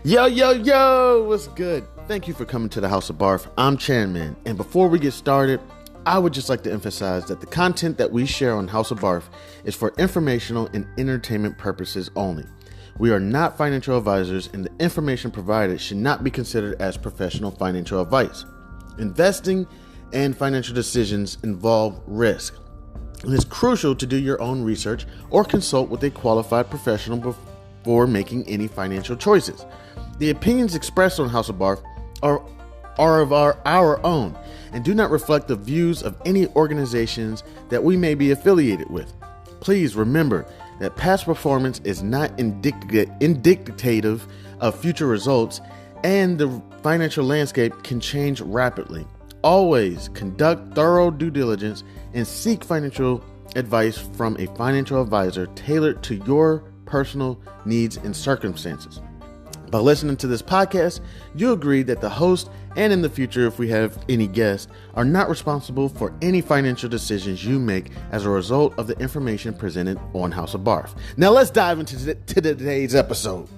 Yo, yo, yo, what's good? Thank you for coming to the House of B.A.R.F. I'm Chanman, and before we get started, I would just like to emphasize that the content that we share on House of B.A.R.F. is for informational and entertainment purposes only. We are not financial advisors, and the information provided should not be considered as professional financial advice. Investing and financial decisions involve risk. It is crucial to do your own research or consult with a qualified professional before making any financial choices. The opinions expressed on House of B.A.R.F. are of our own and do not reflect the views of any organizations that we may be affiliated with. Please remember that past performance is not indicative of future results, and the financial landscape can change rapidly. Always conduct thorough due diligence and seek financial advice from a financial advisor tailored to your personal needs and circumstances. By listening to this podcast, you agree that the host and in the future, if we have any guests, are not responsible for any financial decisions you make as a result of the information presented on House of B.A.R.F. Now let's dive into today's episode.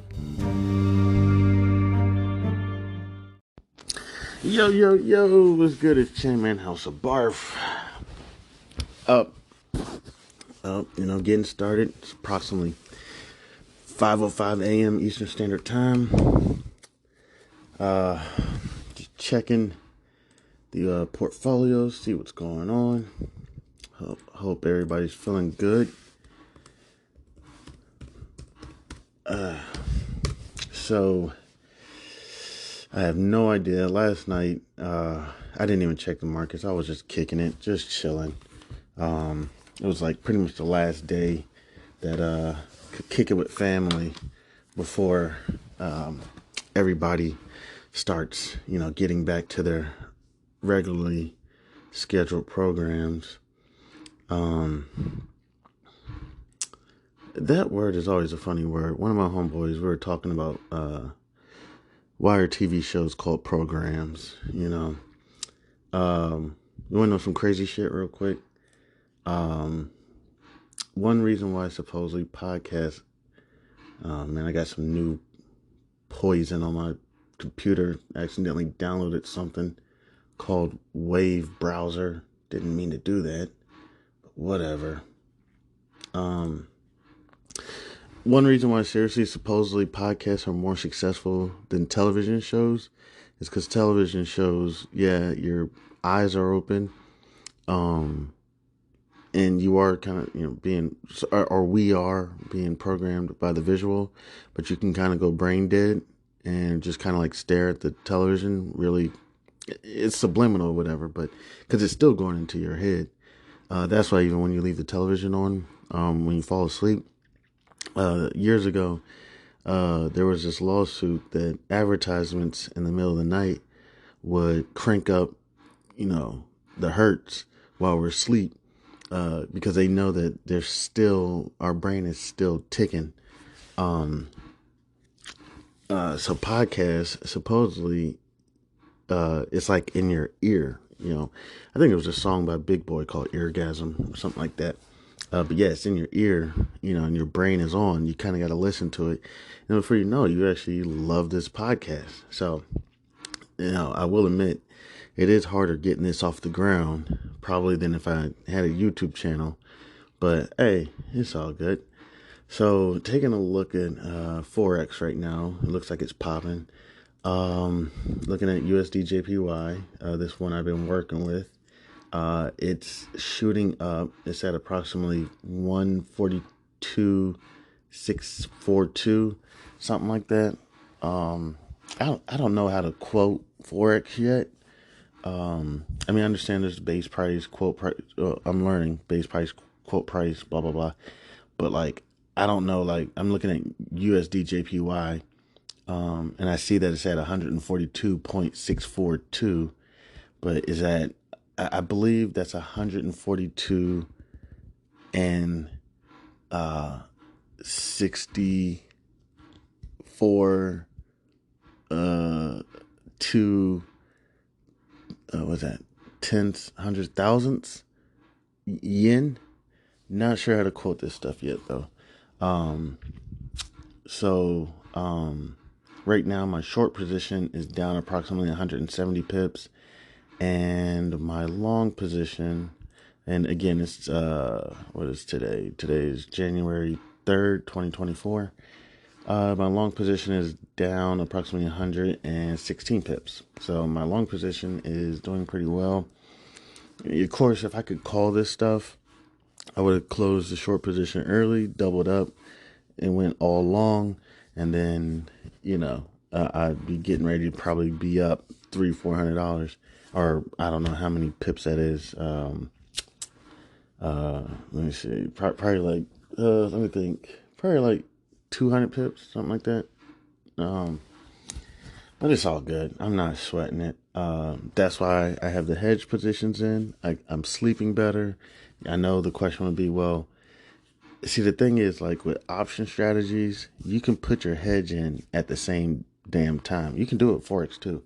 Yo, yo, yo, what's good? It's Chanman, House of B.A.R.F. Getting started. It's approximately 5:05 a.m. Eastern Standard Time. Just checking the portfolios, see what's going on. Hope everybody's feeling good. So I have no idea. Last night, I didn't even check the markets. I was just kicking it, just chilling. It was like pretty much the last day that could kick it with family before everybody starts, getting back to their regularly scheduled programs. That word is always a funny word. One of my homeboys, we were talking about why are TV shows called programs, You want to know some crazy shit real quick? One reason why supposedly podcasts, I got some new poison on my computer. I accidentally downloaded something called Wave Browser. Didn't mean to do that, but whatever. One reason why seriously supposedly podcasts are more successful than television shows is because television shows, your eyes are open, and you are kind of, we are being programmed by the visual, but you can kind of go brain dead and just kind of like stare at the television. Really, it's subliminal or whatever, but because it's still going into your head. That's why even when you leave the television on, when you fall asleep, years ago, there was this lawsuit that advertisements in the middle of the night would crank up, the hertz while we're asleep. Because they know that our brain is still ticking. So podcasts, supposedly, it's like in your ear, I think it was a song by Big Boy called Eargasm or something like that. But yeah, it's in your ear, and your brain is on. You kind of got to listen to it. And before you know it, you actually love this podcast. So, I will admit, it is harder getting this off the ground probably than if I had a YouTube channel, but hey, it's all good. So taking a look at Forex right now, it looks like it's popping. Looking at USD JPY, this one I've been working with, it's shooting up. It's at approximately 142.642, something like that. I don't know how to quote Forex yet. I understand there's base price, quote price. I'm learning base price, quote price, blah, blah, blah. But I don't know, I'm looking at USD JPY, and I see that it's at 142.642, but I believe that's 142 and, 64, to, what's that? Tenths, hundred thousandths yen. Not sure how to quote this stuff yet though. Right now, my short position is down approximately 170 pips, and my long position, and again, it's what is today? Today is January 3rd, 2024. My long position is down approximately 116 pips. So my long position is doing pretty well. Of course, if I could call this stuff, I would have closed the short position early, doubled up, and went all long. And then, I'd be getting ready to probably be up $300-$400, or I don't know how many pips that is. Let me see, probably like, let me think, probably like 200 pips, something like that. But it's all good. I'm not sweating it. That's why I have the hedge positions in. I'm sleeping better. I know the question would be, well, see, the thing is, like with option strategies, you can put your hedge in at the same damn time. You can do it with Forex too.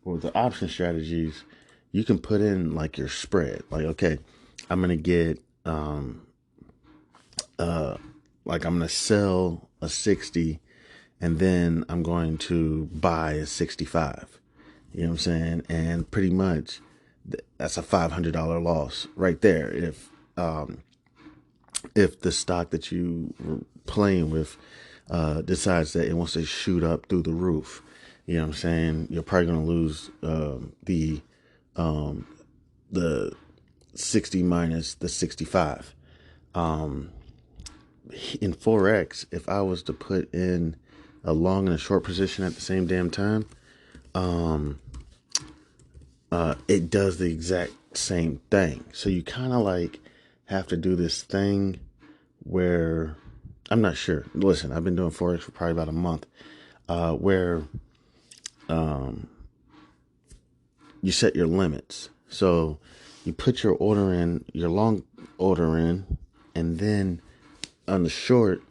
But with the option strategies, you can put in like your spread. Like, okay, I'm going to get, like I'm going to sell a 60 and then I'm going to buy a 65. You know what I'm saying? And pretty much that's a $500 loss right there. If the stock that you were playing with decides that it wants to shoot up through the roof, you know what I'm saying? You're probably going to lose the 60 minus the 65. In Forex, if I was to put in a long and a short position at the same damn time, it does the exact same thing. So you kind of like have to do this thing where, I'm not sure. Listen, I've been doing Forex for probably about a month, where you set your limits. So you put your order in, your long order in, and then on the short,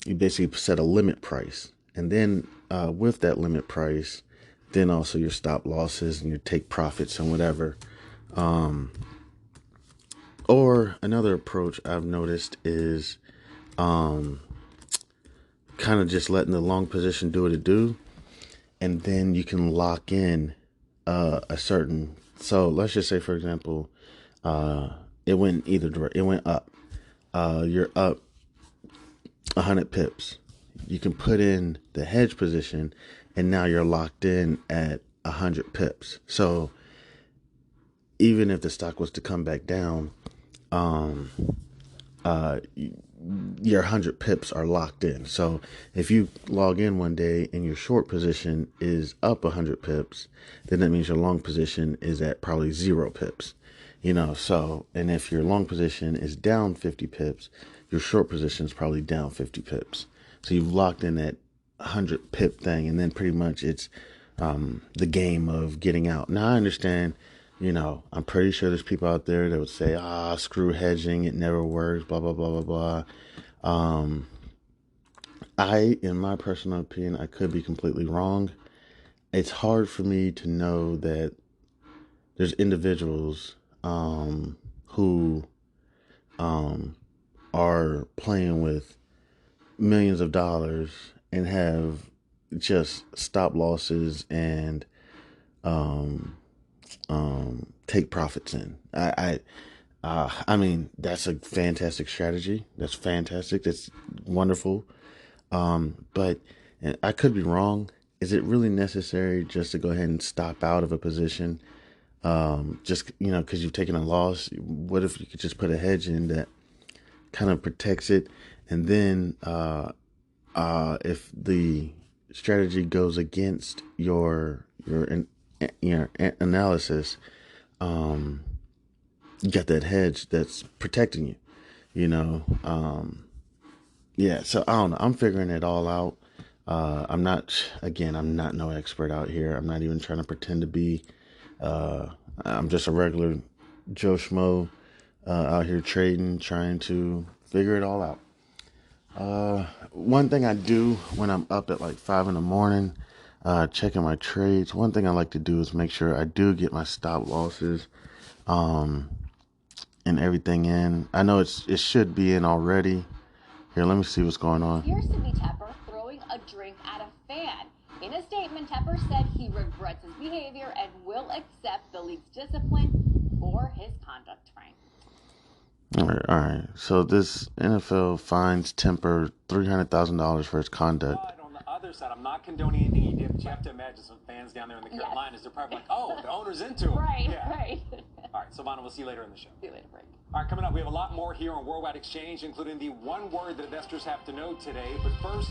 you basically set a limit price. And then with that limit price, then also your stop losses and your take profits and whatever. Or another approach I've noticed is kind of just letting the long position do what it do. And then you can lock in a certain, so let's just say, for example, it went either direction, it went up. You're up 100 pips. You can put in the hedge position and now you're locked in at 100 pips. So even if the stock was to come back down, your 100 pips are locked in. So if you log in one day and your short position is up 100 pips, then that means your long position is at probably 0 pips. So, and if your long position is down 50 pips, your short position is probably down 50 pips. So you've locked in that 100 pip thing, and then pretty much it's the game of getting out. Now I understand, I'm pretty sure there's people out there that would say, screw hedging, it never works, blah, blah, blah, blah, blah. In my personal opinion, I could be completely wrong. It's hard for me to know that there's individuals who are playing with millions of dollars and have just stop losses and take profits in. I mean, that's a fantastic strategy. That's fantastic. That's wonderful. But I could be wrong. Is it really necessary just to go ahead and stop out of a position? Just, because you've taken a loss? What if you could just put a hedge in that kind of protects it? And then, if the strategy goes against your analysis, you got that hedge that's protecting you, yeah. So I don't know. I'm figuring it all out. I'm not no expert out here. I'm not even trying to pretend to be. I'm just a regular Joe Schmo out here trading, trying to figure it all out. One thing I do when I'm up at like 5 a.m, checking my trades, one thing I like to do is make sure I do get my stop losses and everything in. I know it should be in already. Here, let me see what's going on. Here's Cindy Tepper throwing a drink at a fan. statement, Tepper said he regrets his behavior and will accept the league's discipline for his conduct, Frank. All right. So this NFL fines Temper $300,000 for his conduct. But on the other side, I'm not condoning anything he did, but you have to imagine some fans down there in the Carolinas, they're probably like, oh, the owner's into it. Right, yeah. right. All right, Silvana, we'll see you later in the show. See you later, Frank. All right, coming up, we have a lot more here on Worldwide Exchange, including the one word that investors have to know today. But first,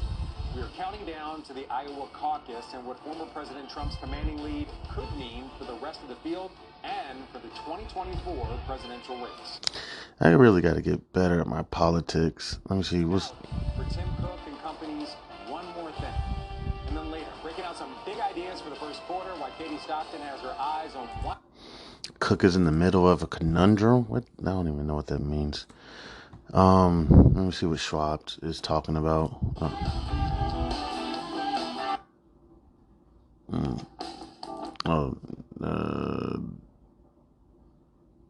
we are counting down to the Iowa caucus and what former President Trump's commanding lead could mean for the rest of the field and for the 2024 presidential race. I really got to get better at my politics. Let me see. For Tim Cook and company's One More Thing. And then later, breaking out some big ideas for the first quarter, why Katie Stockton has her eyes on what Cook is in the middle of a conundrum. What? I don't even know what that means. Let me see what Schwab is talking about.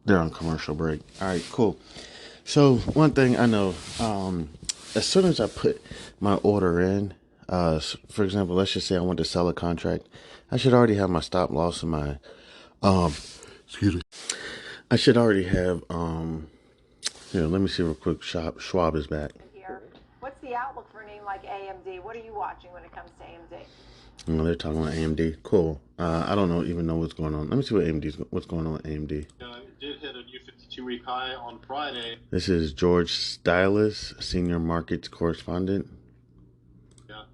They're on commercial break. All right, cool. So one thing I know, as soon as I put my order in, for example, let's just say I want to sell a contract, I should already have my stop loss and my, excuse me. I should already have, here, let me see real quick. Schwab is back. Here. What's the outlook for a name like AMD? What are you watching when it comes to AMD? Oh, they're talking about AMD. Cool. I don't even know what's going on. Let me see what's going on with AMD. It did hit a new 52-week high on Friday. This is George Stylis, Senior Markets Correspondent. Yeah,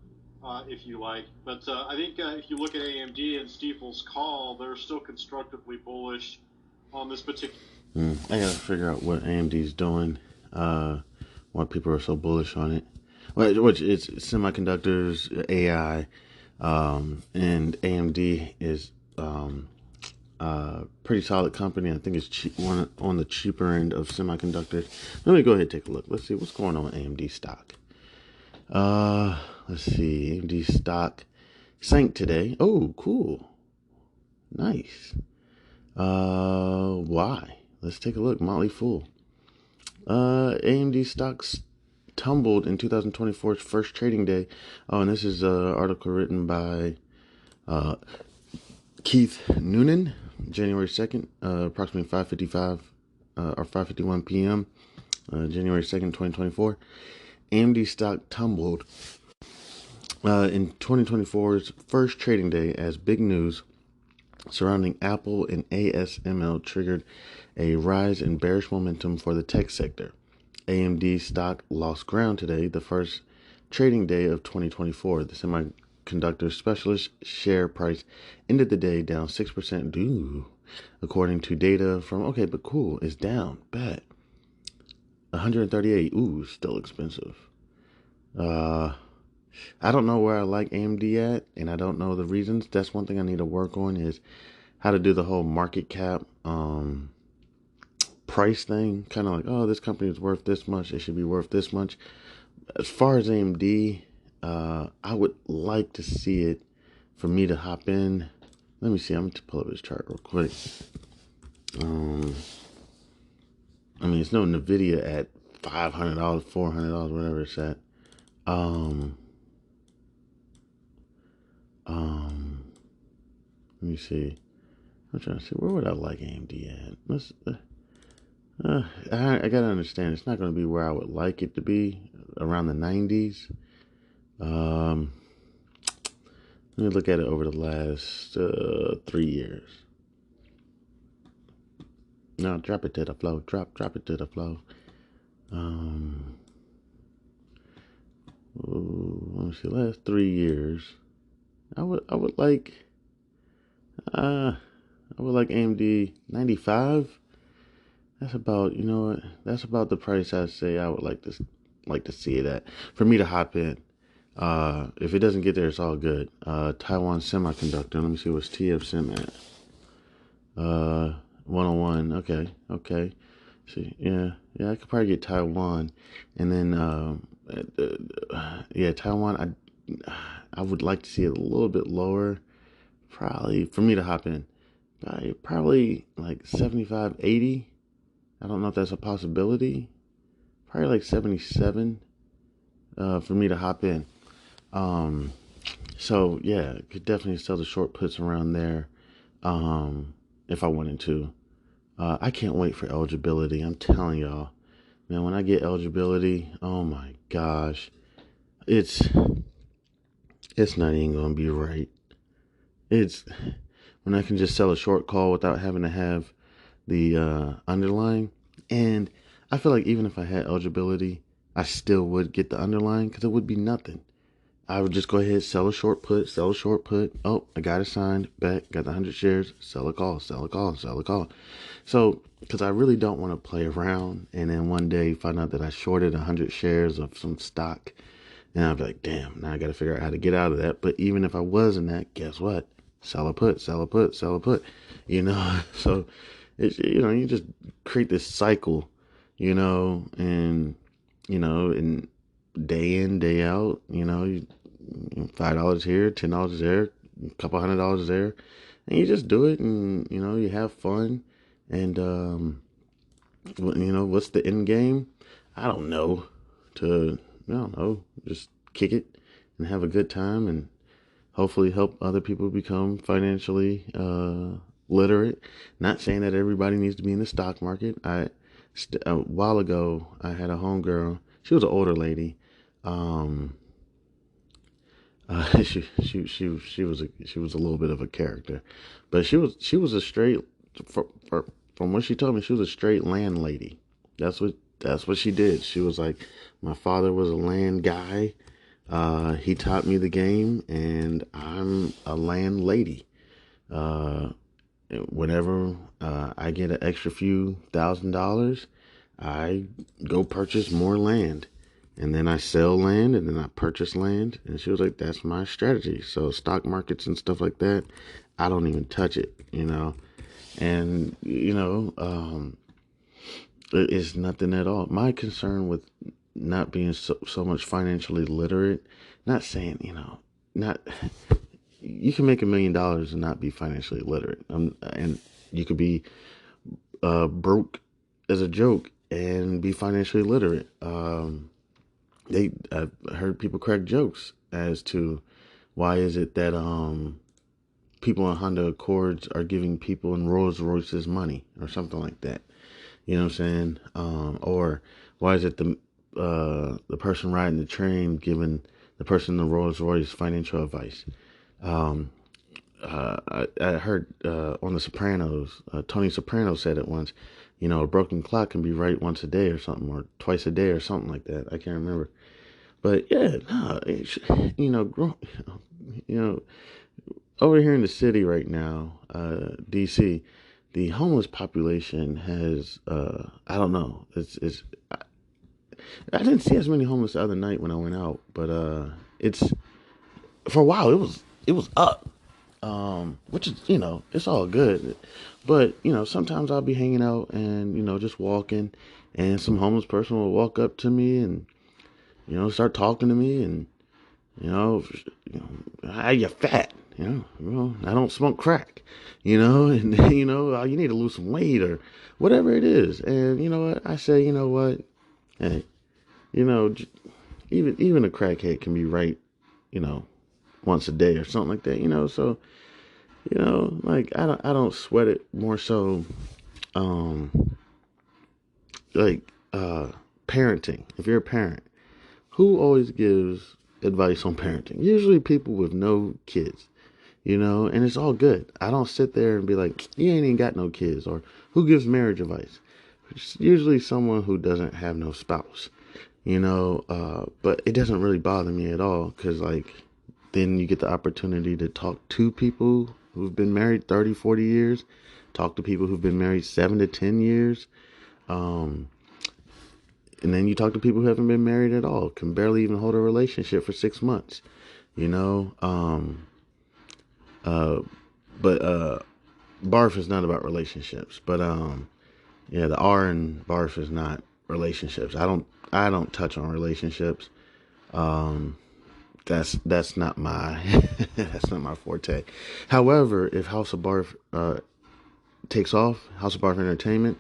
if you like. But I think if you look at AMD and Stifel's call, they're still constructively bullish on this particular. I gotta figure out what AMD's doing. Why people are so bullish on it. Which it's semiconductors, AI, and AMD is pretty solid company. I think it's one on the cheaper end of semiconductors. Let me go ahead and take a look. Let's see what's going on with AMD stock. Let's see. AMD stock sank today. Oh, cool. Nice. Why? Let's take a look. Motley Fool. AMD stocks tumbled in 2024's first trading day. Oh, and this is an article written by Keith Noonan, January 2nd, approximately 5:55 or 5:51 p.m., January 2nd, 2024. AMD stock tumbled in 2024's first trading day as big news surrounding Apple and ASML triggered a rise in bearish momentum for the tech sector. AMD stock lost ground today, the first trading day of 2024. The semiconductor specialist share price ended the day down 6%. Doo, according to data from, okay, but cool, it's down. Bet. 138. Ooh, still expensive. I don't know where I like AMD at, and I don't know the reasons. That's one thing I need to work on is how to do the whole market cap price thing. Kind of like, oh, this company is worth this much. It should be worth this much. As far as AMD, I would like to see it for me to hop in. Let me see. I'm going to pull up his chart real quick. I mean, it's no NVIDIA at $500, $400, whatever it's at. Let me see. I'm trying to see, where would I like AMD at? Let's, I gotta understand, it's not going to be where I would like it to be, around the 90s. Let me look at it over the last 3 years. No, drop it to the flow. Drop it to the flow. Let me see. Last 3 years, I would like AMD 95. That's about, you know what? That's about the price I'd say I would like to see it at for me to hop in. If it doesn't get there, it's all good. Taiwan Semiconductor. Let me see what's TFSIM at. 101. Okay. See, yeah. I could probably get Taiwan, and then Taiwan. I would like to see it a little bit lower, probably for me to hop in. Probably like 75, 80. I don't know if that's a possibility. Probably like 77 for me to hop in. So yeah, could definitely sell the short puts around there, if I wanted to. I can't wait for eligibility. I'm telling y'all, man, when I get eligibility, oh my gosh, it's it's not even gonna be right. It's when I can just sell a short call without having to have the underlying. And I feel like even if I had eligibility, I still would get the underlying because it would be nothing. I would just go ahead, sell a short put, sell a short put. Oh, I got it signed, back, got the 100 shares, sell a call, sell a call, sell a call. So, because I really don't want to play around and then one day find out that I shorted 100 shares of some stock. And I'll be like, damn, now I got to figure out how to get out of that. But even if I was in that, guess what? Sell a put, sell a put, sell a put. So it's, you just create this cycle, and, and day in, day out, $5 here, $10 there, a couple $100 there. And you just do it and, you have fun. And, what's the end game? I don't know. I don't know, just kick it and have a good time and hopefully help other people become financially literate. Not saying that everybody needs to be in the stock market. A while ago, I had a homegirl. She was an older lady. She was a little bit of a character, but she was a straight from what she told me, she was a straight land lady. That's what she did. She was like, my father was a land guy. He taught me the game, and I'm a land lady. Uh, Whenever I get an extra few $1,000s, I go purchase more land. And then I sell land and then I purchase land. And she was like, that's my strategy. So stock markets and stuff like that, I don't even touch it, And, it's nothing at all. My concern with not being so much financially literate, not saying, not, you can make $1 million and not be financially literate. And you could be broke as a joke and be financially literate. I've heard people crack jokes as to why is it that people in Honda Accords are giving people in Rolls Royces money or something like that. You know what I'm saying? Or why is it the person riding the train giving the person in the Rolls Royce financial advice? I heard on The Sopranos, Tony Soprano said it once. A broken clock can be right once a day or something, or twice a day or something like that. I can't remember. But yeah, no, over here in the city right now, DC, the homeless population has, I don't know, I didn't see as many homeless the other night when I went out, but it's for a while it was up, which is it's all good, but sometimes I'll be hanging out and just walking, and some homeless person will walk up to me and start talking to me and you know, how you fat, I don't smoke crack, and you need to lose some weight or whatever it is, and you know what I say, hey, even a crackhead can be right, you know, once a day or something like that, so like I don't sweat it more so, um, like parenting. If you're a parent, who always gives advice on parenting? Usually people with no kids, and it's all good. I don't sit there and be like, you ain't even got no kids, or who gives marriage advice? It's usually someone who doesn't have no spouse, but it doesn't really bother me at all because, like, then you get the opportunity to talk to people who've been married 30, 40 years, talk to people who've been married 7 to 10 years. Um, and then you talk to people who haven't been married at all, can barely even hold a relationship for 6 months, you know. But BARF is not about relationships. But yeah, the R in BARF is not relationships. I don't touch on relationships. Um, that's not my that's not my forte. However, if House of BARF takes off, House of BARF Entertainment,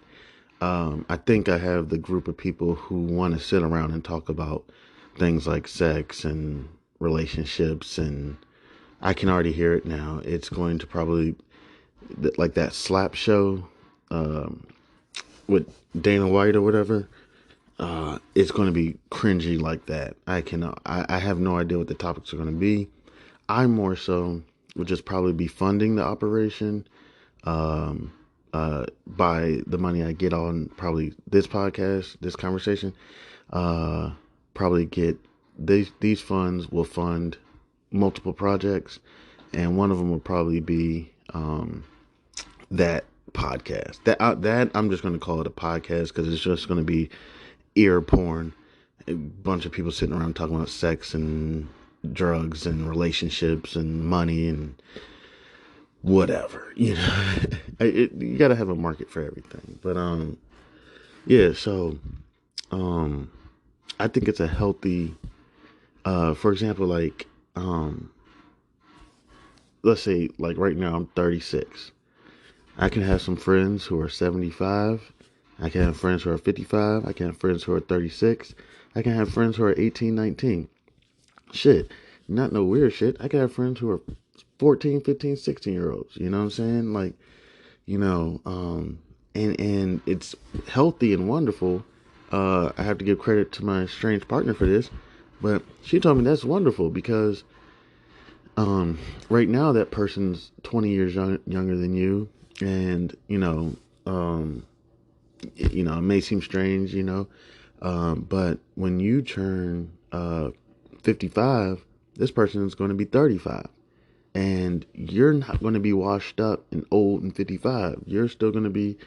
I think I have the group of people who want to sit around and talk about things like sex and relationships and I can already hear it now. It's going to probably, like that slap show with Dana White or whatever. It's going to be cringy like that. I have no idea what the topics are going to be. I more so would just probably be funding the operation by the money I get on probably this podcast, this conversation. Probably get these funds will fund multiple projects, and one of them will probably be that podcast. That I'm just going to call it a podcast because it's just going to be ear porn, a bunch of people sitting around talking about sex and drugs and relationships and money and whatever, you know. You got to have a market for everything. But yeah, so I think it's a healthy for example, like let's say like right now I'm 36. I can have some friends who are 75. I can have friends who are 55. I can have friends who are 36. I can have friends who are 18, 19. Shit, not no weird shit. I can have friends who are 14, 15, 16-year-olds. You know what I'm saying? Like, you know, and it's healthy and wonderful. I have to give credit to my estranged partner for this, but she told me that's wonderful because right now that person's 20 years younger than you, and it may seem strange, but when you turn 55, this person is going to be 35. And you're not going to be washed up and old and 55. You're still going to be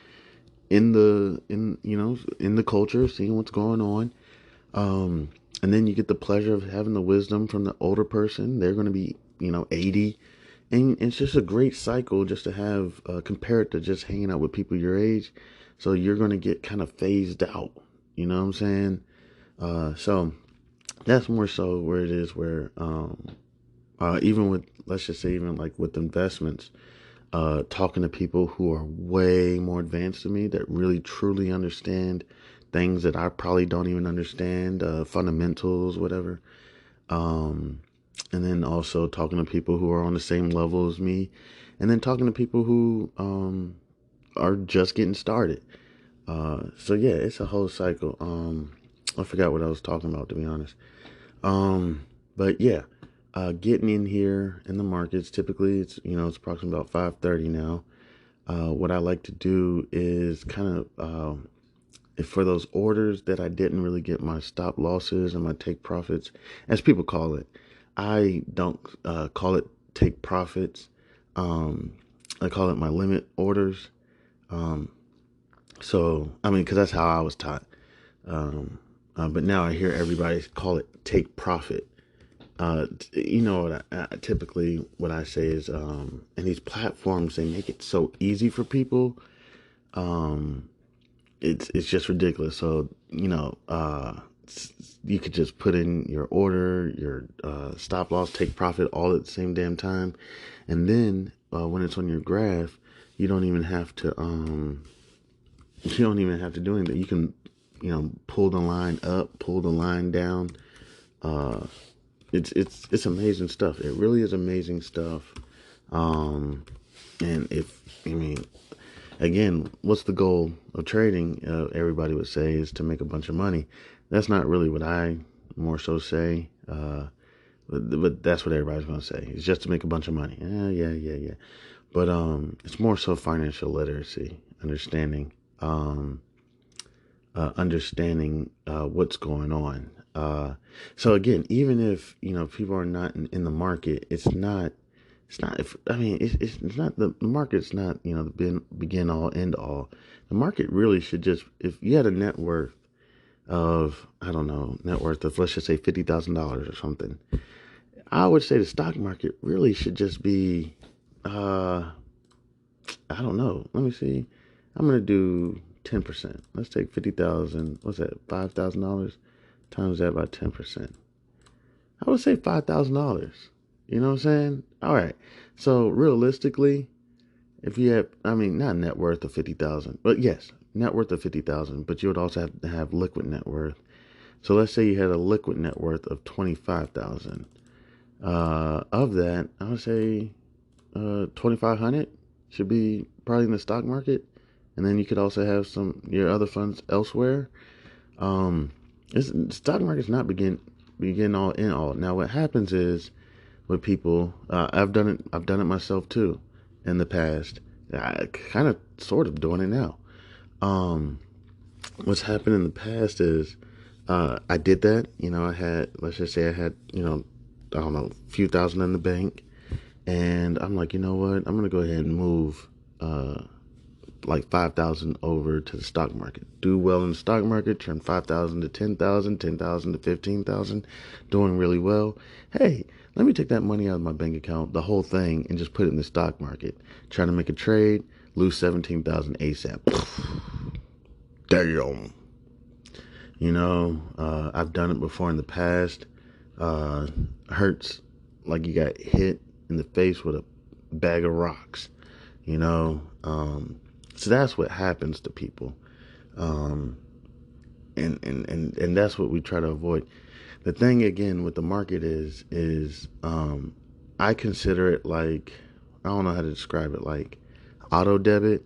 in the culture, seeing what's going on. And then you get the pleasure of having the wisdom from the older person. They're going to be, 80. And it's just a great cycle just to have, compared to just hanging out with people your age. So you're going to get kind of phased out. You know what I'm saying? So that's more so where it is where, even with, let's just say, even like with investments, talking to people who are way more advanced than me that really truly understand things that I probably don't even understand, fundamentals, whatever. And then also talking to people who are on the same level as me, and then talking to people who are just getting started. So yeah, it's a whole cycle. I forgot what I was talking about, to be honest. But yeah, getting in here in the markets, typically it's approximately about 5:30 now. What I like to do is kind of, for those orders that I didn't really get my stop losses and my take profits, as people call it, I don't call it take profits. I call it my limit orders. So, I mean, because that's how I was taught. But now I hear everybody call it take profit. Typically what I say is, and these platforms, they make it so easy for people. It's just ridiculous. So, you could just put in your order, your stop loss, take profit all at the same damn time. And then when it's on your graph, you don't even have to do anything. You can, pull the line up, pull the line down. It's amazing stuff. It really is amazing stuff. And again, what's the goal of trading? Everybody would say is to make a bunch of money. That's not really what I more so say. But that's what everybody's going to say. It's just to make a bunch of money. Yeah. But it's more so financial literacy, understanding what's going on. So again, even if people are not in the market, it's not the market's not the begin all end all. The market really should just, if you had a net worth of let's just say $50,000 or something, I would say the stock market really should just be I don't know. Let me see. I'm gonna do 10%. Let's take 50,000. What's that? $5,000 times that by 10%. I would say $5,000. You know what I'm saying? All right. So realistically, if you have, not net worth of 50,000, but yes, net worth of 50,000, but you would also have to have liquid net worth. So let's say you had a liquid net worth of 25,000. Of that, I would say 2,500 should be probably in the stock market, and then you could also have some your other funds elsewhere. Um, the stock market's not begin all in all. Now, what happens is with people, I've done it. I've done it myself too in the past. I kind of sort of doing it now. Um, what's happened in the past is I did that. I had, let's just say I had, I don't know, a few thousand in the bank. And I'm like, you know what? I'm going to go ahead and move like 5,000 over to the stock market. Do well in the stock market, turn 5,000 to 10,000, 10,000 to 15,000, doing really well. Hey, let me take that money out of my bank account, the whole thing, and just put it in the stock market. Trying to make a trade, lose 17,000 ASAP. Damn. I've done it before in the past. Hurts like you got hit in the face with a bag of rocks. So that's what happens to people. And that's what we try to avoid. The thing again with the market is I consider it like, I don't know how to describe it, like auto debit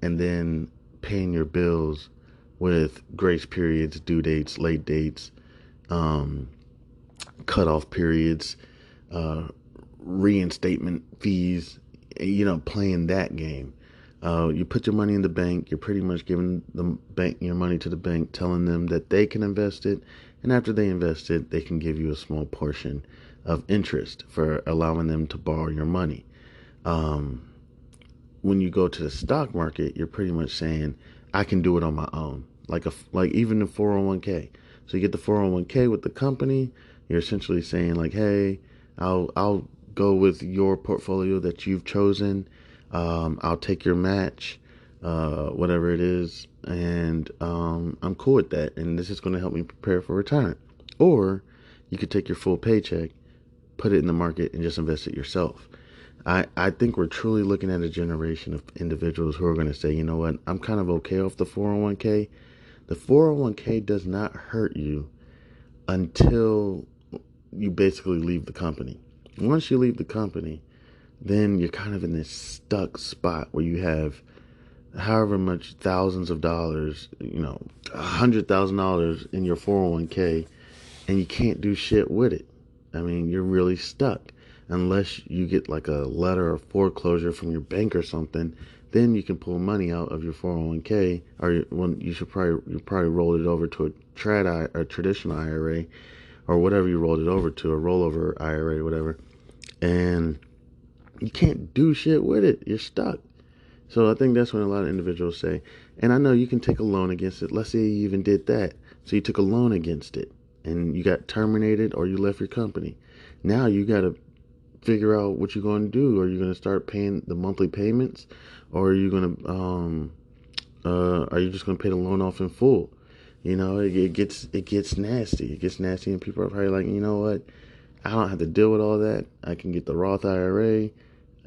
and then paying your bills with grace periods, due dates, late dates, cutoff periods, reinstatement fees, playing that game. You put your money in the bank, you're pretty much giving the bank your money to the bank, telling them that they can invest it, and after they invest it, they can give you a small portion of interest for allowing them to borrow your money. When you go to the stock market, you're pretty much saying, I can do it on my own. Like even the 401k. So you get the 401k with the company, you're essentially saying like, hey, I'll go with your portfolio that you've chosen. I'll take your match, whatever it is, and I'm cool with that. And this is going to help me prepare for retirement. Or you could take your full paycheck, put it in the market, and just invest it yourself. I think we're truly looking at a generation of individuals who are going to say, you know what, I'm kind of okay off the 401k. The 401k does not hurt you until you basically leave the company. Once you leave the company, then you're kind of in this stuck spot where you have however much thousands of dollars, $100,000 in your 401k, and you can't do shit with it. I mean, you're really stuck. Unless you get like a letter of foreclosure from your bank or something, then you can pull money out of your 401k, or you probably roll it over to a traditional IRA, or whatever you rolled it over to, a rollover IRA, whatever, and you can't do shit with it. You're stuck. So I think that's when a lot of individuals say, and I know you can take a loan against it. Let's say you even did that. So you took a loan against it, and you got terminated, or you left your company. Now you got to figure out what you're going to do. Are you going to start paying the monthly payments, or are you going to are you just going to pay the loan off in full? It gets nasty. It gets nasty, and people are probably like, you know what? I don't have to deal with all that. I can get the Roth IRA.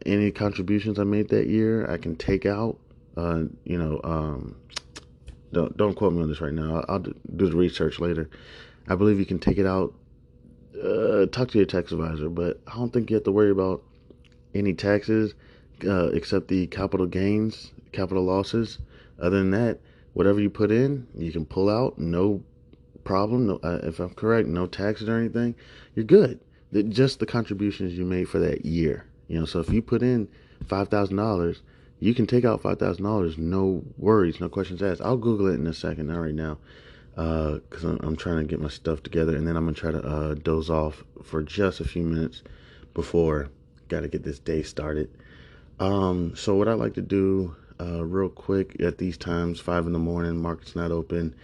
Any contributions I made that year, I can take out. Don't quote me on this right now. I'll do the research later. I believe you can take it out. Talk to your tax advisor, but I don't think you have to worry about any taxes except the capital gains, capital losses. Other than that, whatever you put in, you can pull out, no problem. No, if I'm correct, no taxes or anything. You're good. Just the contributions you made for that year. So if you put in $5,000, you can take out $5,000, no worries, no questions asked. I'll Google it in a second, not right now. Because I'm trying to get my stuff together, and then I'm going to try to doze off for just a few minutes before got to get this day started. So what I like to do real quick at these times, 5 in the morning, market's not open.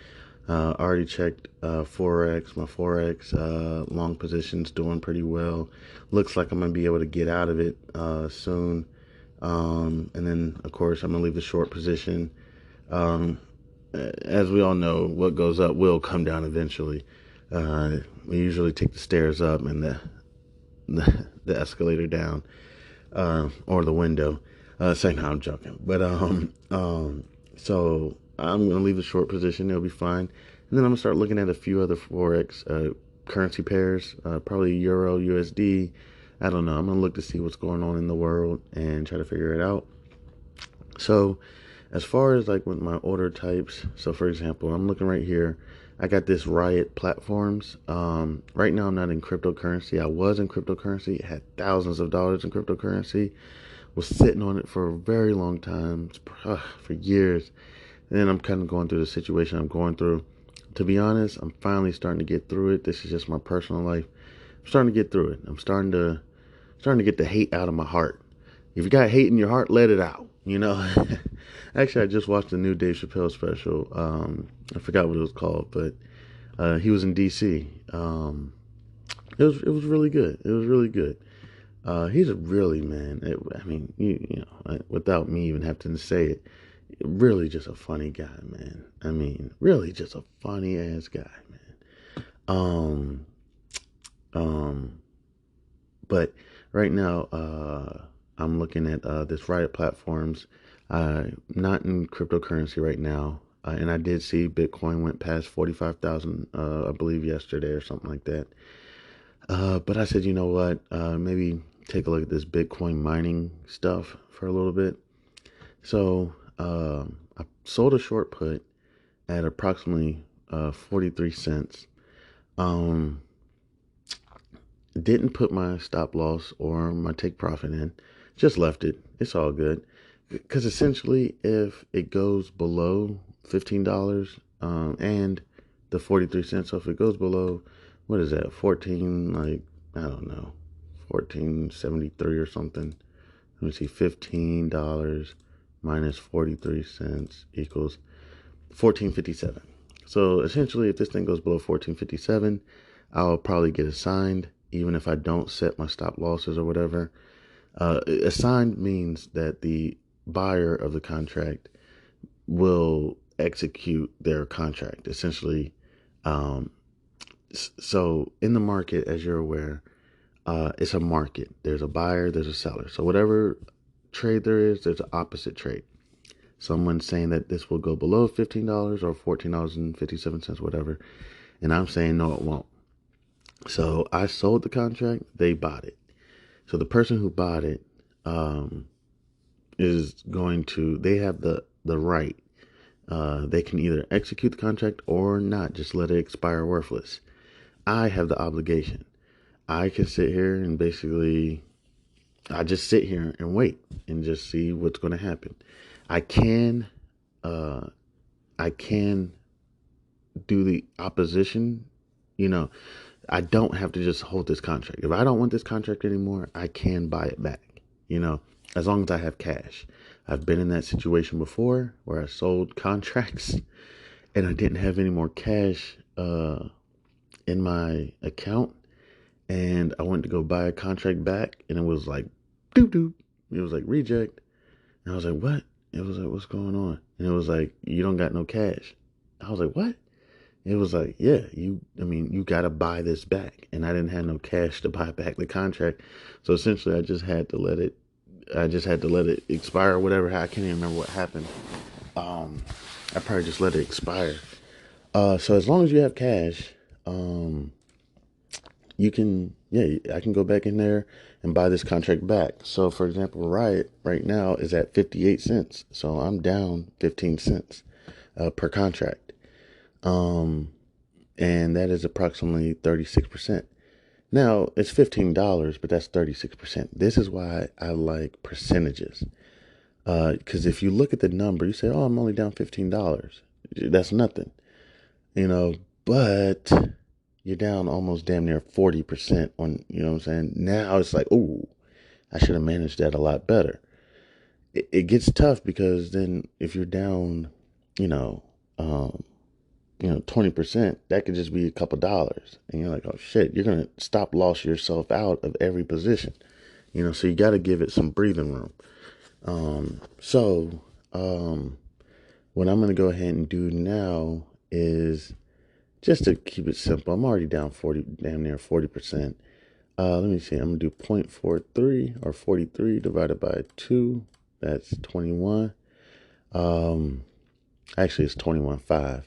Already checked Forex. My Forex long position's doing pretty well. Looks like I'm going to be able to get out of it soon. And then, of course, I'm going to leave the short position. As we all know, what goes up will come down eventually. We usually take the stairs up and the escalator down, or the window. Saying how I'm joking, but so I'm gonna leave the short position. It'll be fine, and then I'm gonna start looking at a few other forex currency pairs, probably Euro, USD. I don't know. I'm going to look to see what's going on in the world and try to figure it out. So as far as like with my order types, so for example, I'm looking right here. I got this Riot Platforms. Right now I'm not in cryptocurrency. I was in cryptocurrency, had thousands of dollars in cryptocurrency, was sitting on it for a very long time, for years. And then I'm kind of going through the situation I'm going through. To be honest, I'm finally starting to get through it. This is just my personal life. I'm starting to get through it. I'm starting to get the hate out of my heart. If you got hate in your heart, let it out. You know. Actually, I just watched the new Dave Chappelle special. I forgot what it was called, but he was in D.C. It was really good. It was really good. He's a really, man. Without me even having to say it, really just a funny guy, man. I mean, really just a funny ass guy, man. But right now, I'm looking at this Riot Platforms. Not in cryptocurrency right now, and I did see Bitcoin went past 45,000, I believe yesterday or something like that. But I said, you know what? Maybe take a look at this Bitcoin mining stuff for a little bit. So I sold a short put at approximately 43 cents. Didn't put my stop loss or my take profit in. Just left it. It's all good. Because essentially, if it goes below $15 and the 43 cents, so if it goes below, what is that, 14, like, I don't know, 14.73 or something. Let me see, $15 minus 43 cents equals 14.57. So essentially, if this thing goes below 14.57, I'll probably get assigned, even if I don't set my stop losses or whatever. Assigned means that the buyer of the contract will execute their contract. Essentially, so in the market, as you're aware, it's a market. There's a buyer, there's a seller. So whatever trade there is, there's an opposite trade. Someone's saying that this will go below $15 or $14.57, whatever. And I'm saying, no, it won't. So I sold the contract, they bought it. So the person who bought it is going to, they have the right. They can either execute the contract or not, just let it expire worthless. I have the obligation. I can sit here and basically, I just sit here and wait and just see what's going to happen. I can do the opposition. You know, I don't have to just hold this contract. If I don't want this contract anymore, I can buy it back, you know, as long as I have cash. I've been in that situation before where I sold contracts and I didn't have any more cash in my account. And I went to go buy a contract back and it was like, doop doop. It was like reject. And I was like, what? It was like, what's going on? And it was like, you don't got no cash. I was like, what? It was like, yeah, you got to buy this back. And I didn't have no cash to buy back the contract. So essentially I just had to let it expire or whatever. I can't even remember what happened. I probably just let it expire. So as long as you have cash, you can, I can go back in there and buy this contract back. So for example, Riot right now is at 58 cents. So I'm down 15 cents per contract. And that is approximately 36%. Now it's $15, but that's 36%. This is why I like percentages. Because if you look at the number, you say, oh, I'm only down $15. That's nothing, you know, but you're down almost damn near 40% on, you know what I'm saying? Now it's like, oh, I should have managed that a lot better. It gets tough because then if you're down, 20%, that could just be a couple dollars. And you're like, oh shit, you're going to stop loss yourself out of every position. So you got to give it some breathing room. What I'm going to go ahead and do now is, just to keep it simple, I'm already down damn near 40%. Let me see, I'm going to do 0.43 or 43 divided by 2. That's 21. Actually, it's 21.5.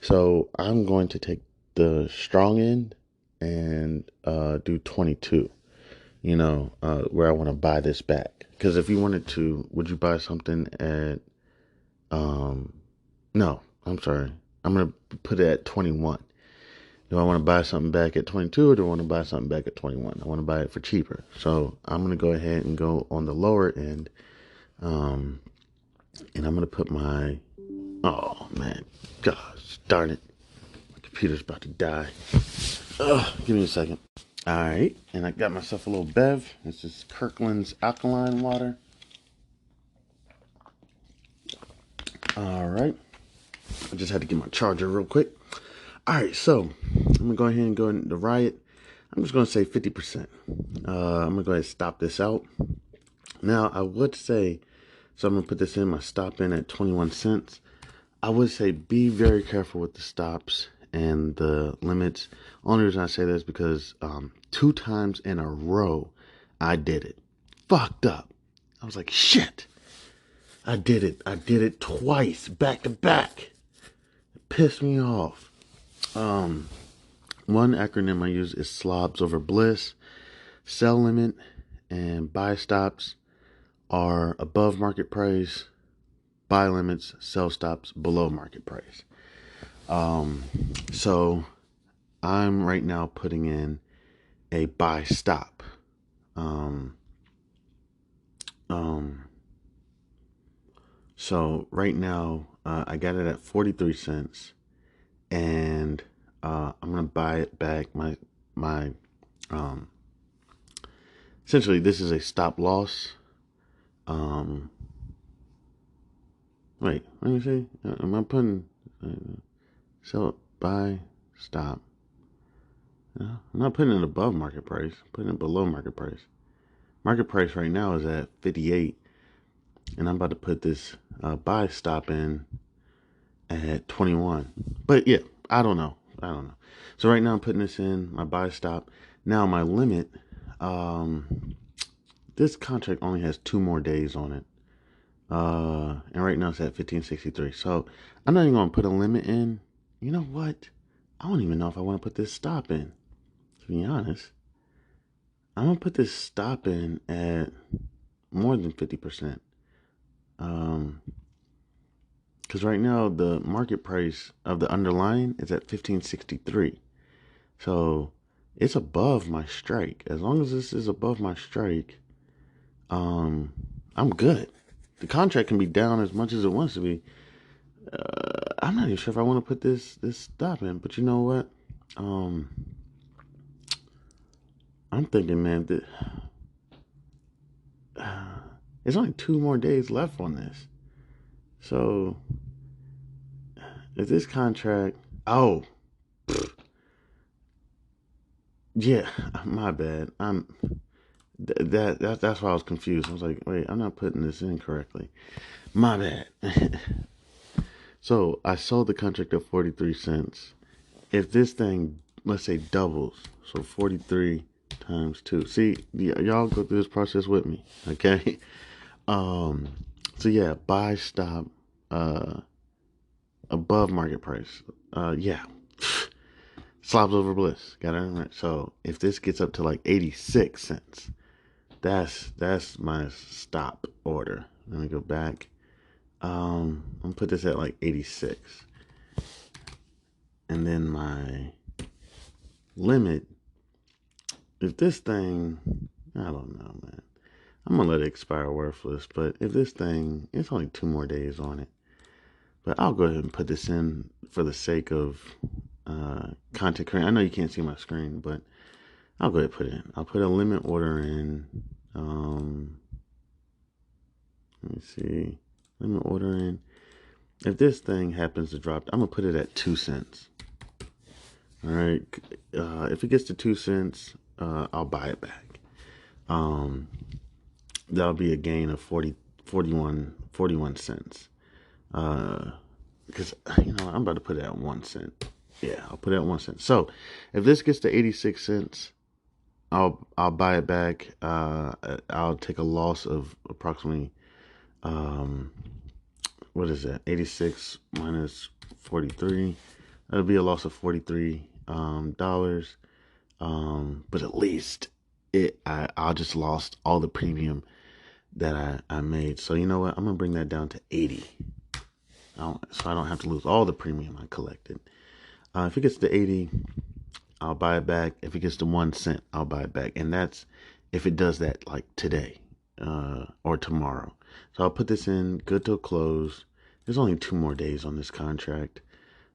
So I'm going to take the strong end and do 22. Where I want to buy this back. Because if you wanted to, would you buy something at no, I'm sorry. I'm going to put it at 21. Do I want to buy something back at 22 or do I want to buy something back at 21? I want to buy it for cheaper. So I'm going to go ahead and go on the lower end. And I'm going to put my, oh man, gosh, darn it. My computer's about to die. Give me a second. All right. And I got myself a little Bev. This is Kirkland's alkaline water. All right. I just had to get my charger real quick. All right, so I'm going to go ahead and go into Riot. I'm just going to say 50%. I'm going to go ahead and stop this out. Now, I would say, so I'm going to put this in, my stop in at 21 cents. I would say be very careful with the stops and the limits. Only reason I say that is because 2 times in a row, I did it. Fucked up. I was like, shit. I did it. I did it twice, back to back. It pissed me off. One acronym I use is SLOBs over Bliss. Sell limit and buy stops are above market price. Buy limits, sell stops below market price. So I'm right now putting in a buy stop. So right now I got it at 43 cents. And I'm gonna buy it back. My essentially this is a stop loss. Wait, let me see. Am I putting sell, buy, stop? No, I'm not putting it above market price. I'm putting it below market price. Market price right now is at 58, and I'm about to put this buy stop in at 21. But yeah, I don't know. So right now I'm putting this in my buy stop. Now my limit. This contract only has 2 more days on it. And right now it's at 1563. So I'm not even gonna put a limit in. You know what? I don't even know if I want to put this stop in. To be honest, I'm gonna put this stop in at more than 50%. Because right now the market price of the underlying is at 1563. So it's above my strike. As long as this is above my strike, I'm good. The contract can be down as much as it wants to be. I'm not even sure if I want to put this stop in, but you know what? I'm thinking, man, that there's only 2 more days left on this. So if this contract, yeah, my bad. That's why I was confused. I was like, wait, I'm not putting this in correctly. My bad. So I sold the contract at 43 cents. If this thing, let's say, doubles, so 43 times 2. See, y'all go through this process with me, okay? So yeah, buy stop above market price. Yeah. Slobs over bliss. Got it right. So if this gets up to like 86 cents, that's my stop order. Let me go back. I'm gonna put this at like 86. And then my limit, if this thing, I don't know, man. I'm gonna let it expire worthless, but if this thing, it's only 2 more days on it. But I'll go ahead and put this in for the sake of content creation. I know you can't see my screen, but I'll go ahead and put it in. I'll put a limit order in. Let me see. Limit order in. If this thing happens to drop, I'm going to put it at 2 cents. All right. If it gets to 2 cents, I'll buy it back. That'll be a gain of 41 cents. Because, I'm about to put it at 1 cent. Yeah, I'll put it at 1 cent. So if this gets to 86 cents, I'll buy it back. I'll take a loss of approximately, what is that? 86 minus 43. That'll be a loss of $43. But at least I just lost all the premium that I made. So you know what? I'm gonna bring that down to 80. So I don't have to lose all the premium I collected. If it gets to 80, I'll buy it back. If it gets to 1 cent, I'll buy it back. And that's if it does that like today or tomorrow. So I'll put this in good till close. There's only 2 more days on this contract.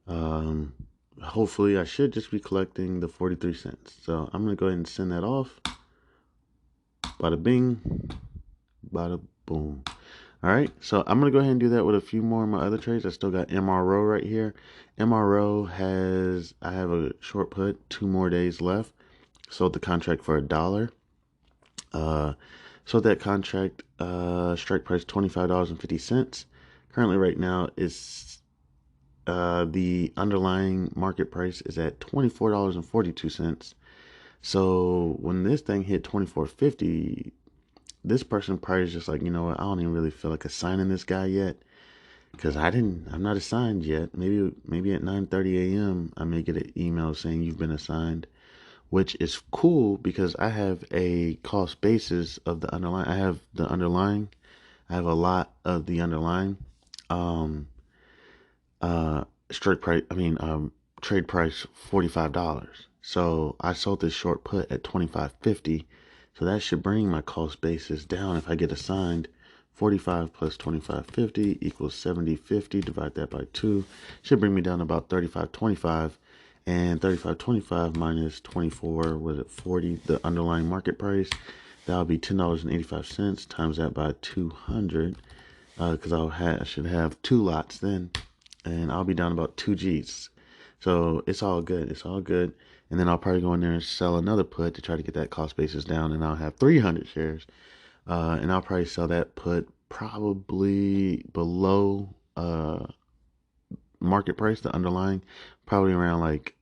Um, Hopefully, I should just be collecting the 43 cents. So I'm going to go ahead and send that off. Bada bing, bada boom. All right, so I'm going to go ahead and do that with a few more of my other trades. I still got MRO right here. I have a short put, 2 more days left. Sold the contract for $1. Sold that contract, strike price $25.50. Currently right now is the underlying market price is at $24.42. So when this thing hit $24.50, this person probably is just like, you know what, I don't even really feel like assigning this guy yet. Because I'm not assigned yet. Maybe at 9:30 a.m. I may get an email saying you've been assigned, which is cool because I have a cost basis of the underlying. I have the underlying. I have a lot of the underlying. Um, strike price. Trade price $45. So I sold this short put at $25.50. So that should bring my cost basis down if I get assigned. 45 plus 25.50 equals 70.50. Divide that by 2. Should bring me down to about 35.25. And 35.25 minus 24, was it 40? The underlying market price. That'll be $10.85. Times that by 200. Because I should have 2 lots then. And I'll be down about 2 G's. So it's all good. It's all good. And then I'll probably go in there and sell another put to try to get that cost basis down. And I'll have 300 shares. And I'll probably sell that put probably below market price, the underlying, probably around like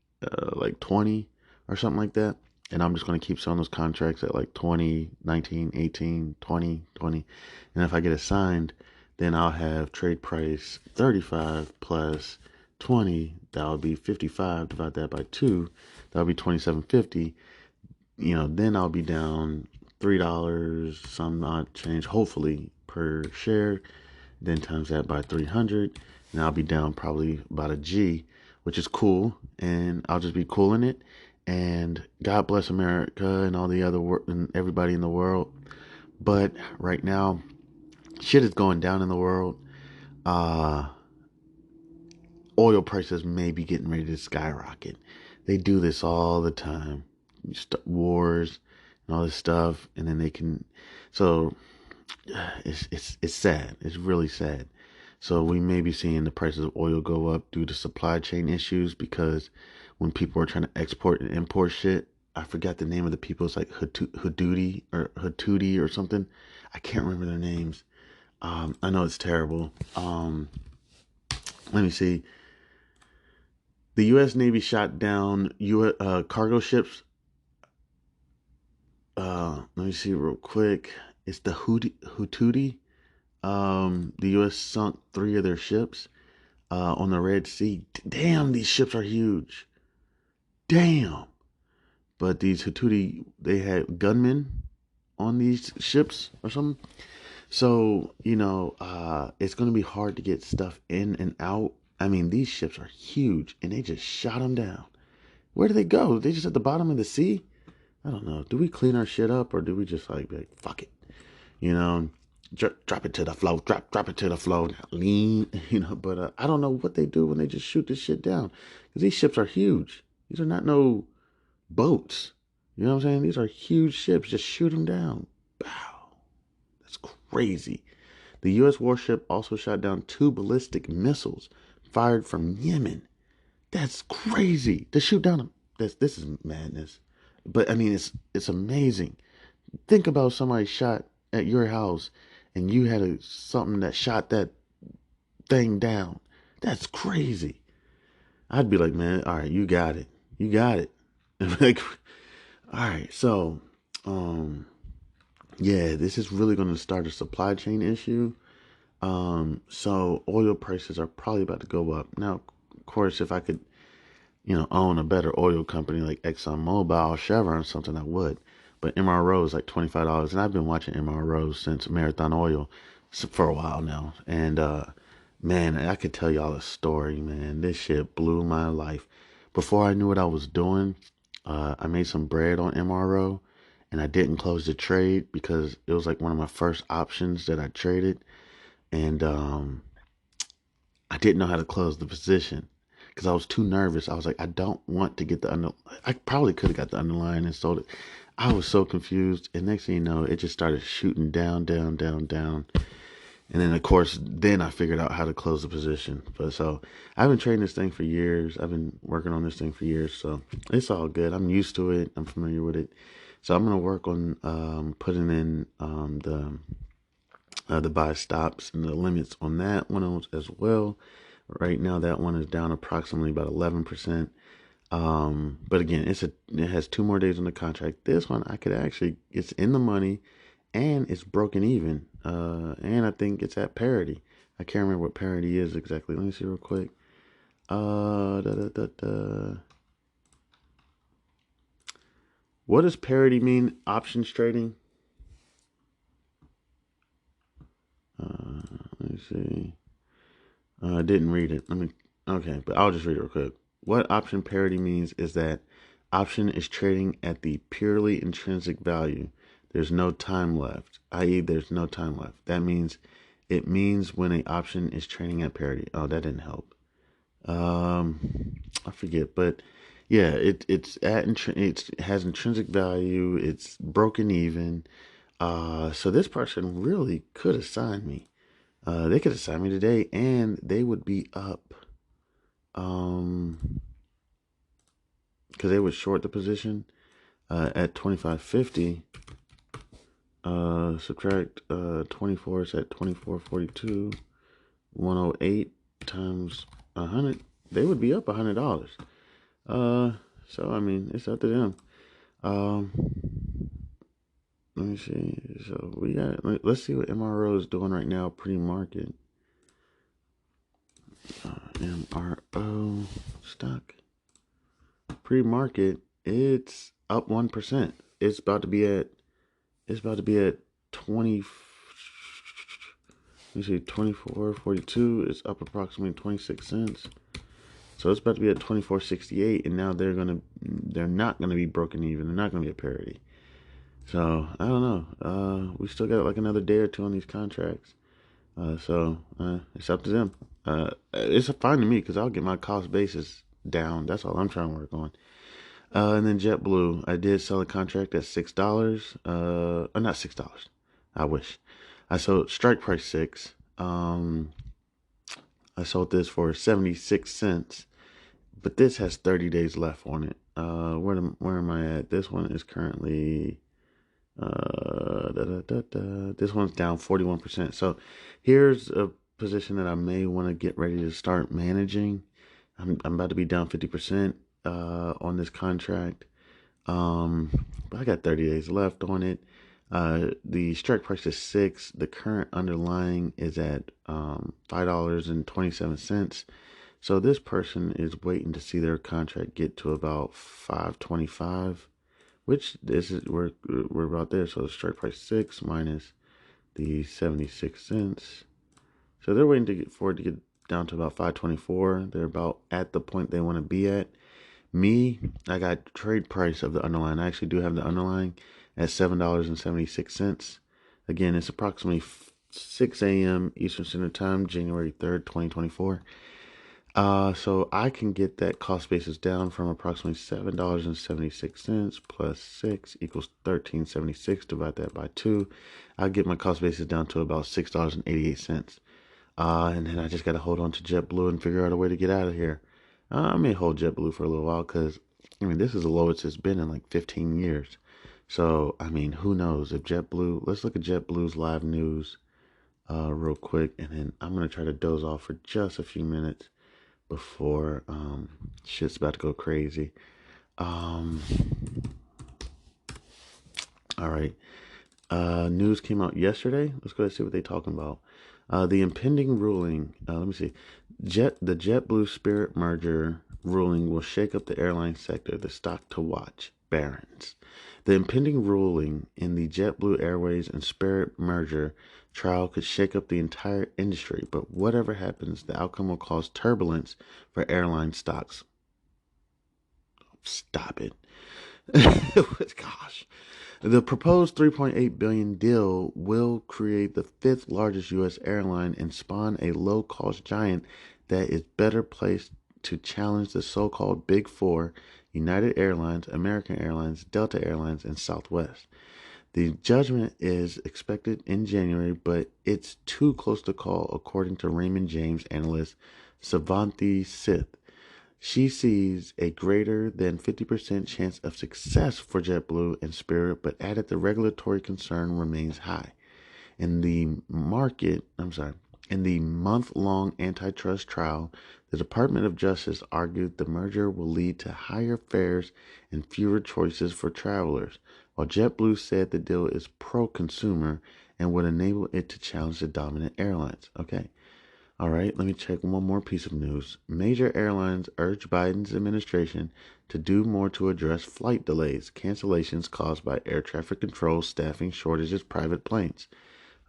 20 or something like that. And I'm just going to keep selling those contracts at like 20, 19, 18, 20, 20. And if I get assigned, then I'll have trade price 35 plus 20. That would be 55. Divide that by 2. That would be 27.50. Then I'll be down $3, some odd change, hopefully, per share. Then times that by 300. And I'll be down probably about a G, which is cool. And I'll just be cool in it. And God bless America and all the other and everybody in the world. But right now, shit is going down in the world. Oil prices may be getting ready to skyrocket. They do this all the time. Wars and all this stuff, and then they can. So it's sad. It's really sad. So we may be seeing the prices of oil go up due to supply chain issues because when people are trying to export and import shit, I forgot the name of the people. It's like Houthi or something. I can't remember their names. I know it's terrible. Let me see. The U.S. Navy shot down cargo ships. Let me see real quick. It's the Houthi. The U.S. sunk 3 of their ships on the Red Sea. Damn, these ships are huge. Damn. But these Houthi, they had gunmen on these ships or something. So, it's going to be hard to get stuff in and out. I mean, these ships are huge, and they just shot them down. Where do they go? They just at the bottom of the sea? I don't know. Do we clean our shit up, or do we just be like fuck it? Drop it to the floor. Drop it to the floor. Lean, But I don't know what they do when they just shoot this shit down. Because these ships are huge. These are not no boats. You know what I'm saying? These are huge ships. Just shoot them down. Wow. That's crazy. The U.S. warship also shot down 2 ballistic missiles fired from Yemen. That's crazy. To shoot down them. This is madness. But I mean, it's amazing. Think about somebody shot at your house and you had something that shot that thing down. That's crazy. I'd be like, man, all right, you got it. You got it. Like, all right, so, yeah, this is really going to start a supply chain issue. So oil prices are probably about to go up. Now, of course, if I could own a better oil company like ExxonMobil or Chevron or something, I would. But MRO is like $25, and I've been watching MRO since Marathon Oil for a while now. And man, I could tell y'all a story, man. This shit blew my life. Before I knew what I was doing, I made some bread on MRO, and I didn't close the trade because it was like one of my first options that I traded, and I didn't know how to close the position because I was too nervous. I was like, I don't want to get the under. I probably could have got the underlying and sold it. I was so confused, and next thing you know, it just started shooting down, down, down, down. And then, of course, then I figured out how to close the position. But so I've been trading this thing for years. I've been working on this thing for years, so it's all good. I'm used to it. I'm familiar with it. So I'm gonna work on putting in the buy stops and the limits on that one as well. Right now, that one is down approximately about 11%. But again, it has 2 more days on the contract. This one I could actually, it's in the money, and it's broken even. And I think it's at parity. I can't remember what parity is exactly. Let me see real quick. Da, da, da, da. What does parity mean? Options trading. Let me see. I didn't read it. Okay, but I'll just read it real quick. What option parity means is that option is trading at the purely intrinsic value. There's no time left, i.e. there's no time left. It means when an option is trading at parity. Oh, that didn't help. I forget, but yeah, it has intrinsic value. It's broken even. So this person really could have signed me. They could have signed me today, and they would be up. Because they would short the position at 25.50. Subtract 24 is at 24.42. 108 times 100. They would be up $100. So I mean, it's up to them. Let me see. So let's see what MRO is doing right now. Pre-market. MRO stock. Pre-market, it's up 1%. It's about to be at 20. Let me see, 24.42. It's up approximately 26 cents. So it's about to be at 24.68, and now they're not gonna be broken even. They're not gonna be at parity. So I don't know. We still got like another day or two on these contracts. So it's up to them. It's fine to me because I'll get my cost basis down. That's all I'm trying to work on. And then JetBlue, I did sell a contract at $6. Not $6. I wish. I sold strike price 6. I sold this for 76 cents, but this has 30 days left on it. Where am I at? This one is currently this one's down 41%. So here's a position that I may want to get ready to start managing. I'm about to be down 50% on this contract. But I got 30 days left on it. The strike price is 6. The current underlying is at $5.27. So this person is waiting to see their contract get to about 5.25, which we're about there. So the strike price 6 minus the 76 cents. So they're waiting for it to get down to about 5.24. They're about at the point they want to be at. Me, I got trade price of the underlying. I actually do have the underlying at $7.76. Again, it's approximately 6 a.m. Eastern Standard Time, January 3rd, 2024. So I can get that cost basis down from approximately $7.76 plus 6 equals $13.76. Divide that by 2. I'll get my cost basis down to about $6.88. And then I just got to hold on to JetBlue and figure out a way to get out of here. I may hold JetBlue for a little while because, I mean, this is the lowest it's been in like 15 years. So, I mean, who knows if JetBlue, let's look at JetBlue's live news real quick. And then I'm going to try to doze off for just a few minutes before shit's about to go crazy. All right. News came out yesterday. Let's go ahead and see what they're talking about. The impending ruling, let me see, the JetBlue Spirit merger ruling will shake up the airline sector, the stock to watch, Barron's. The impending ruling in the JetBlue Airways and Spirit merger trial could shake up the entire industry, but whatever happens, the outcome will cause turbulence for airline stocks. Stop it. Gosh. The proposed $3.8 billion deal will create the fifth largest U.S. airline and spawn a low-cost giant that is better placed to challenge the so-called Big Four, United Airlines, American Airlines, Delta Airlines, and Southwest. The judgment is expected in January, but it's too close to call, according to Raymond James analyst Savanthi Sith. She sees a greater than 50% chance of success for JetBlue and Spirit, but added the regulatory concern remains high. In the month-long antitrust trial, the Department of Justice argued the merger will lead to higher fares and fewer choices for travelers, while JetBlue said the deal is pro-consumer and would enable it to challenge the dominant airlines. Okay. All right, let me check one more piece of news. Major airlines urge Biden's administration to do more to address flight delays, cancellations caused by air traffic control, staffing shortages, private planes.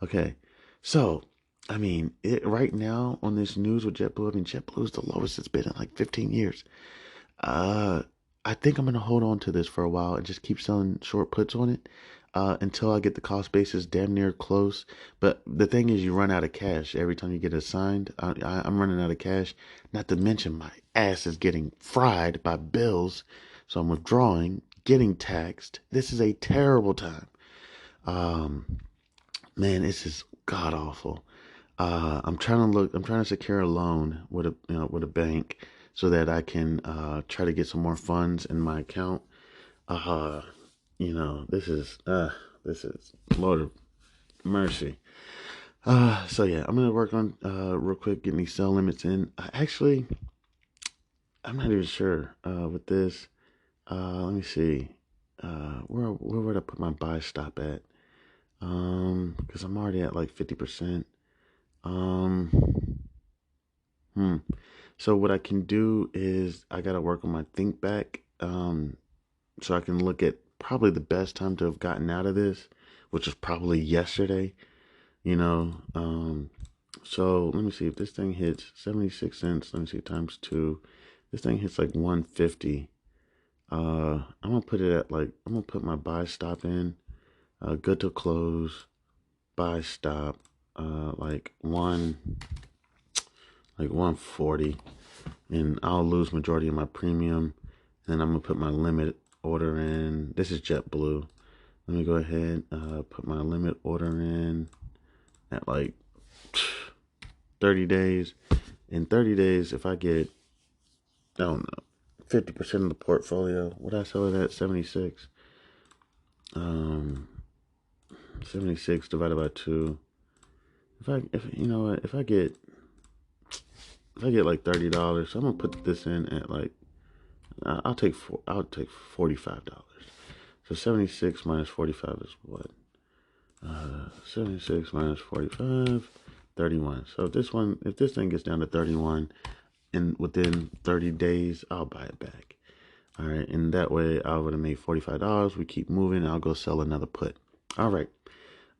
Okay, so, right now on this news with JetBlue, JetBlue is the lowest it's been in like 15 years. I think I'm going to hold on to this for a while and just keep selling short puts on it until I get the cost basis damn near close. But the thing is, you run out of cash every time you get assigned. I'm running out of cash. Not to mention my ass is getting fried by bills. So I'm withdrawing, getting taxed. This is a terrible time. Man, this is god awful. I'm trying to secure a loan with a bank so that I can try to get some more funds in my account. This is Lord of mercy. So yeah, I'm gonna work on real quick getting these sell limits in. Actually, I'm not even sure with this. Let me see. Where would I put my buy stop at? Because I'm already at like 50%. So what I can do is I gotta work on my think back. So I can look at probably the best time to have gotten out of this, which was probably yesterday. So let me see if this thing hits 76 cents. Let me see times 2. This thing hits like 150. I'm gonna put my buy stop in. Good to close. Buy stop. Like 140, and I'll lose majority of my premium. And I'm gonna put my limit order in. This is JetBlue. Let me go ahead put my limit order in at like 30 days. In 30 days, if I get, I don't know, 50% of the portfolio, what I sell it at? 76. 76 divided by 2. If I get like $30, so I'm gonna put this in at like, I'll take $45. So 76 minus 45 is what? 76 minus 45, 31. So if this thing gets down to 31, and within 30 days, I'll buy it back. All right, and that way I would have made $45. We keep moving, and I'll go sell another put. All right,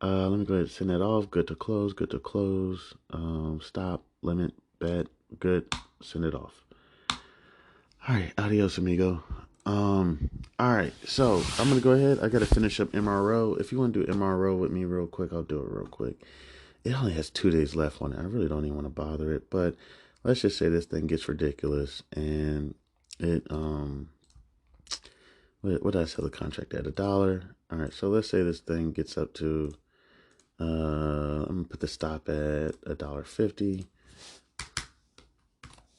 let me go ahead and send that off. Good to close. Good to close. Stop. Limit. Bet. Good. Send it off. All right, adios, amigo. All right, so I'm gonna go ahead. I gotta finish up MRO. If you want to do MRO with me real quick, I'll do it real quick. It only has 2 days left on it. I really don't even want to bother it, but let's just say this thing gets ridiculous, and it what did I sell the contract at? $1. All right, so let's say this thing gets up to I'm gonna put the stop at $1.50,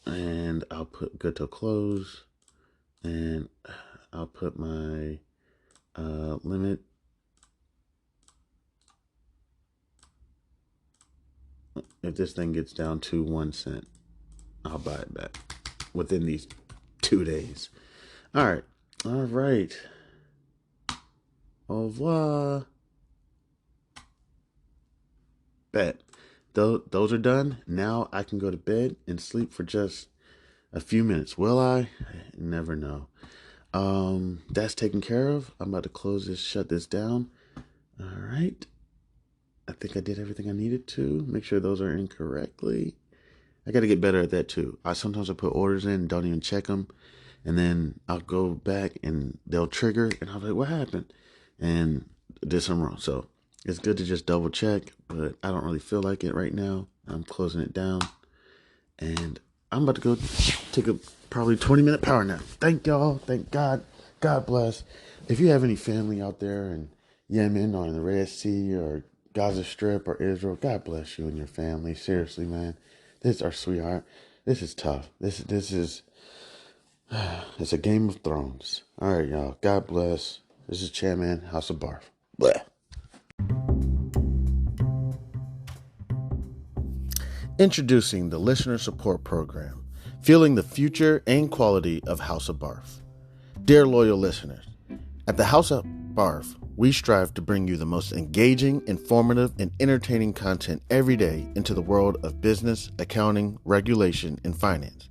and I'll put good to close, and I'll put my limit. If this thing gets down to 1 cent, I'll buy it back within these 2 days. All right. Au revoir. Bet. those are done. Now I can go to bed and sleep for just a few minutes. Will I? Never know. That's taken care of. I'm about to shut this down. All right. I think I did everything I needed to. Make sure those are in correctly. I got to get better at that too. Sometimes I put orders in, don't even check them. And then I'll go back and they'll trigger and I'll be like, what happened? And I did something wrong. So it's good to just double check, but I don't really feel like it right now. I'm closing it down and I'm about to go take a probably 20-minute power nap. Thank y'all. Thank God. God bless. If you have any family out there in Yemen or in the Red Sea or Gaza Strip or Israel, God bless you and your family. Seriously, man. This is our sweetheart. This is tough. This is it's a Game of Thrones. All right, y'all. God bless. This is Chairman House of B.A.R.F. Bleh. Introducing the Listener Support Program, fueling the future and quality of House of B.A.R.F. Dear loyal listeners, at the House of B.A.R.F., we strive to bring you the most engaging, informative, and entertaining content every day into the world of business, accounting, regulation, and finance.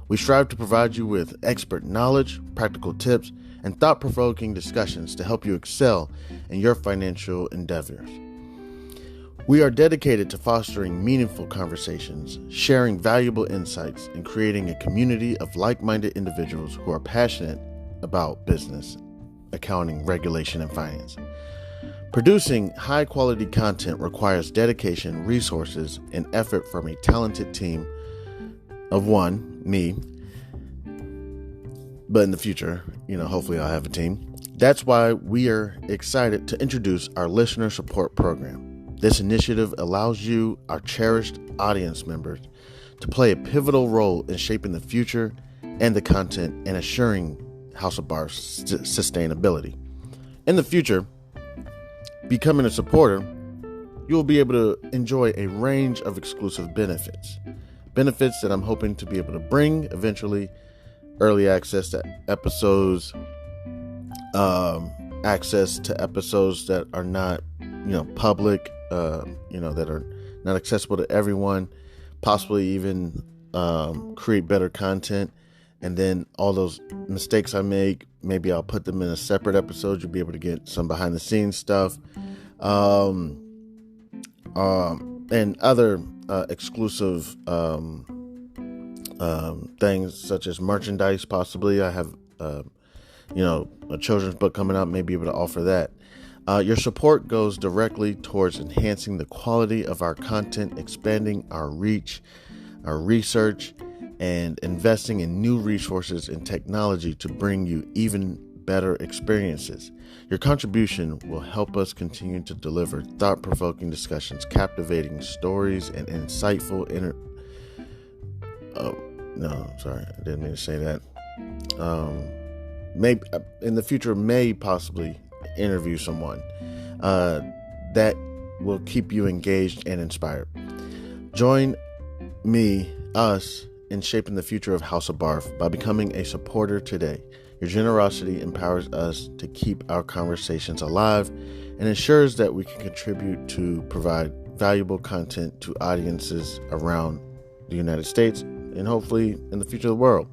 We strive to provide you with expert knowledge, practical tips, and thought-provoking discussions to help you excel in your financial endeavors. We are dedicated to fostering meaningful conversations, sharing valuable insights, and creating a community of like-minded individuals who are passionate about business, accounting, regulation, and finance. Producing high-quality content requires dedication, resources, and effort from a talented team of one, me, but in the future, hopefully I'll have a team. That's why we are excited to introduce our Listener Support Program. This initiative allows you, our cherished audience members, to play a pivotal role in shaping the future and the content and assuring House of B.A.R.F's sustainability. In the future, becoming a supporter, you will be able to enjoy a range of exclusive benefits. Benefits that I'm hoping to be able to bring eventually: early access to episodes, access to episodes that are not, public, that are not accessible to everyone, possibly even create better content. And then all those mistakes I make, maybe I'll put them in a separate episode. You'll be able to get some behind the scenes stuff, and other exclusive things such as merchandise. Possibly I have a children's book coming out, may be able to offer that. Your support goes directly towards enhancing the quality of our content, expanding our reach, our research, and investing in new resources and technology to bring you even better experiences. Your contribution will help us continue to deliver thought-provoking discussions, captivating stories, and insightful I didn't mean to say that. Maybe in the future, may possibly interview someone that will keep you engaged and inspired. Join us in shaping the future of House of B.A.R.F. by becoming a supporter today. Your generosity empowers us to keep our conversations alive and ensures that we can contribute to provide valuable content to audiences around the United States and hopefully in the future of the world.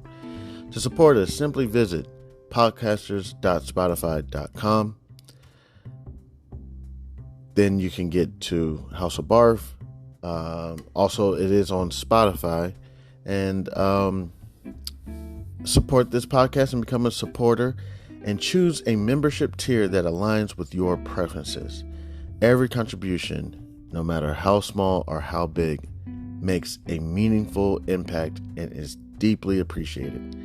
To support us, simply visit podcasters.spotify.com. Then you can get to House of B.A.R.F. Also, it is on Spotify. And support this podcast and become a supporter and choose a membership tier that aligns with your preferences. Every contribution, no matter how small or how big, makes a meaningful impact and is deeply appreciated.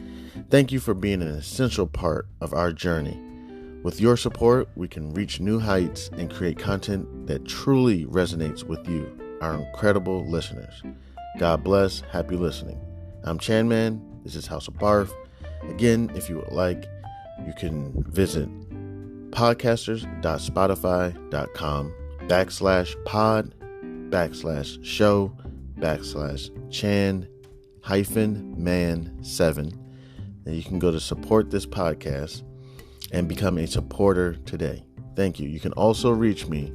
Thank you for being an essential part of our journey. With your support, we can reach new heights and create content that truly resonates with you, our incredible listeners. God bless. Happy listening. I'm Chanman. This is House of B.A.R.F. Again, if you would like, you can visit podcasters.spotify.com/pod/show/Chan-man7. And you can go to support this podcast and become a supporter today. Thank you. You can also reach me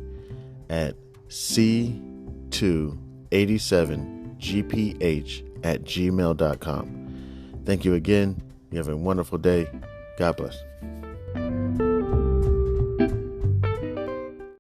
at C2 87gph@gmail.com. Thank you again. You have a wonderful day. God bless.